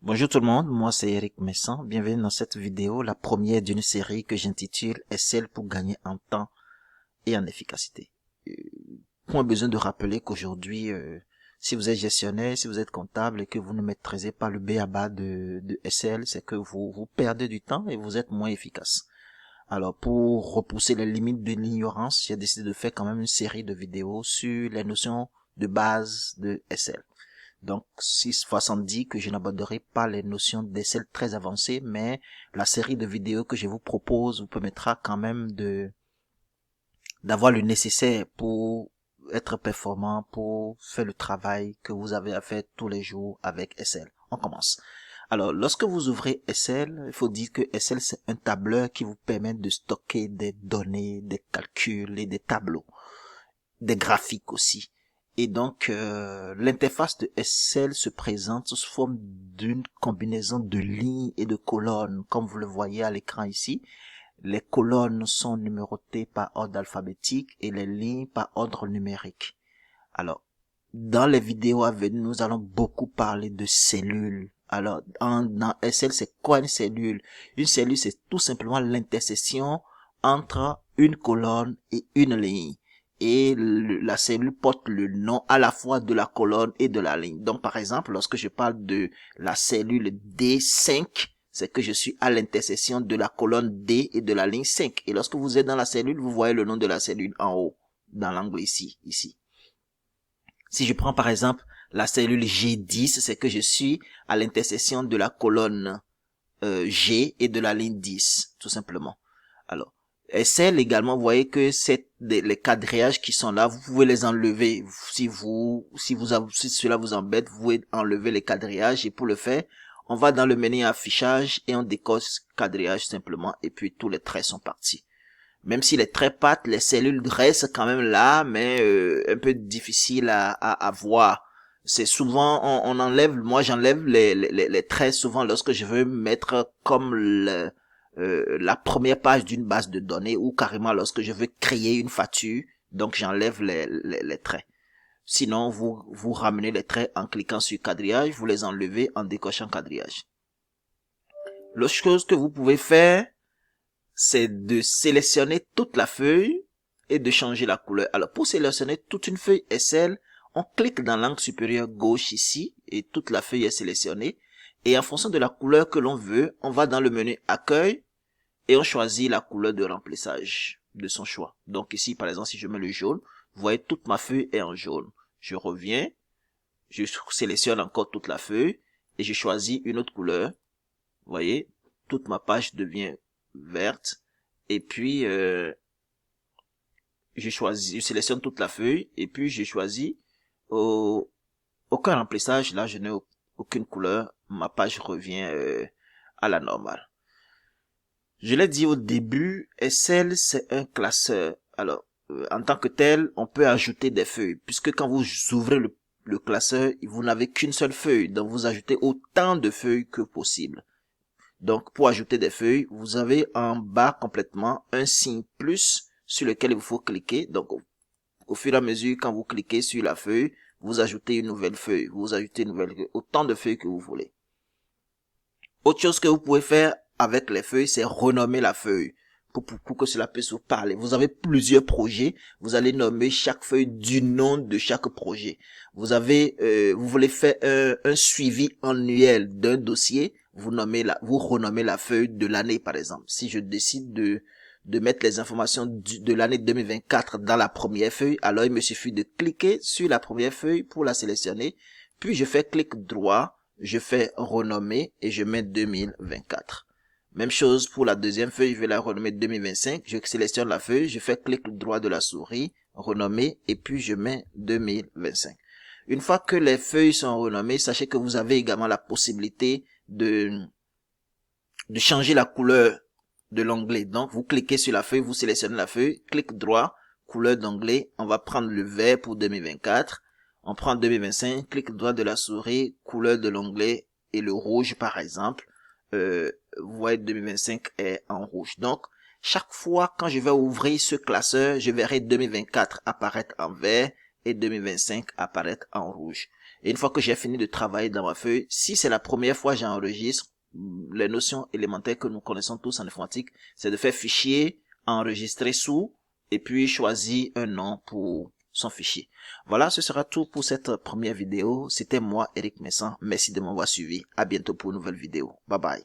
Bonjour tout le monde, moi c'est Eric Messan. Bienvenue dans cette vidéo, la première d'une série que j'intitule Excel pour gagner en temps et en efficacité. Point besoin de rappeler qu'aujourd'hui, si vous êtes gestionnaire, si vous êtes comptable et que vous ne maîtrisez pas le b.a.-ba de Excel, c'est que vous perdez du temps et vous êtes moins efficace. Alors pour repousser les limites de l'ignorance, j'ai décidé de faire quand même une série de vidéos sur les notions de base de Excel. Donc, 6 fois 110 que je n'aborderai pas les notions d'Excel très avancées, mais la série de vidéos que je vous propose vous permettra quand même d'avoir le nécessaire pour être performant, pour faire le travail que vous avez à faire tous les jours avec Excel. On commence. Alors, lorsque vous ouvrez Excel, il faut dire que Excel, c'est un tableur qui vous permet de stocker des données, des calculs et des tableaux, des graphiques aussi. Et donc, l'interface de Excel se présente sous forme d'une combinaison de lignes et de colonnes, comme vous le voyez à l'écran ici. Les colonnes sont numérotées par ordre alphabétique et les lignes par ordre numérique. Alors, dans les vidéos à venir, nous allons beaucoup parler de cellules. Alors, dans Excel, c'est quoi une cellule? Une cellule, c'est tout simplement l'intersection entre une colonne et une ligne. Et la cellule porte le nom à la fois de la colonne et de la ligne. Donc, par exemple, lorsque je parle de la cellule D5, c'est que je suis à l'intersection de la colonne D et de la ligne 5. Et lorsque vous êtes dans la cellule, vous voyez le nom de la cellule en haut, dans l'angle ici. Si je prends par exemple la cellule G10, c'est que je suis à l'intersection de la colonne G et de la ligne 10, tout simplement. Alors, Excel également, vous voyez que les quadrillages qui sont là, vous pouvez les enlever. Si cela vous embête, vous pouvez enlever les quadrillages et pour le faire, on va dans le menu affichage et on décoche quadrillage simplement et puis tous les traits sont partis. Même si les traits partent, les cellules restent quand même là, mais un peu difficile à voir. C'est souvent, on enlève, moi j'enlève les traits souvent lorsque je veux mettre comme la première page d'une base de données ou carrément lorsque je veux créer une facture, donc j'enlève les traits. Sinon, vous ramenez les traits en cliquant sur quadrillage, vous les enlevez en décochant quadrillage. L'autre chose que vous pouvez faire, c'est de sélectionner toute la feuille et de changer la couleur. Alors, pour sélectionner toute une feuille Excel, on clique dans l'angle supérieur gauche ici et toute la feuille est sélectionnée. Et en fonction de la couleur que l'on veut, on va dans le menu accueil et on choisit la couleur de remplissage de son choix. Donc ici, par exemple, si je mets le jaune, vous voyez toute ma feuille est en jaune. Je reviens, je sélectionne encore toute la feuille et je choisis une autre couleur. Vous voyez, toute ma page devient verte et puis je sélectionne toute la feuille et puis je choisis aucun remplissage. Là je n'ai aucune couleur, ma page revient à la normale. Je l'ai dit au début, Excel c'est un classeur. Alors en tant que tel, on peut ajouter des feuilles puisque quand vous ouvrez le classeur, vous n'avez qu'une seule feuille, donc vous ajoutez autant de feuilles que possible. Donc, pour ajouter des feuilles, vous avez en bas complètement un signe plus sur lequel il vous faut cliquer. Donc, au fur et à mesure, quand vous cliquez sur la feuille, vous ajoutez une nouvelle feuille. Vous ajoutez une nouvelle feuille, autant de feuilles que vous voulez. Autre chose que vous pouvez faire avec les feuilles, c'est renommer la feuille pour que cela puisse vous parler. Vous avez plusieurs projets, vous allez nommer chaque feuille du nom de chaque projet. Vous voulez faire un suivi annuel d'un dossier, vous renommez la feuille de l'année par exemple. Si je décide de mettre les informations de l'année 2024 dans la première feuille, alors il me suffit de cliquer sur la première feuille pour la sélectionner, puis je fais clic droit, je fais renommer et je mets 2024. Même chose pour la deuxième feuille, je vais la renommer 2025, je sélectionne la feuille, je fais clic droit de la souris, renommer et puis je mets 2025. Une fois que les feuilles sont renommées, sachez que vous avez également la possibilité de changer la couleur de l'onglet. Donc, vous cliquez sur la feuille, vous sélectionnez la feuille, clic droit, couleur d'onglet, on va prendre le vert pour 2024, on prend 2025, clic droit de la souris, couleur de l'onglet et le rouge par exemple, vous voyez 2025 est en rouge. Donc, chaque fois quand je vais ouvrir ce classeur, je verrai 2024 apparaître en vert et 2025 apparaître en rouge. Et une fois que j'ai fini de travailler dans ma feuille, si c'est la première fois que j'enregistre, les notions élémentaires que nous connaissons tous en informatique, c'est de faire fichier, enregistrer sous, et puis choisir un nom pour son fichier. Voilà, ce sera tout pour cette première vidéo. C'était moi, Eric Messan. Merci de m'avoir suivi. À bientôt pour une nouvelle vidéo. Bye bye.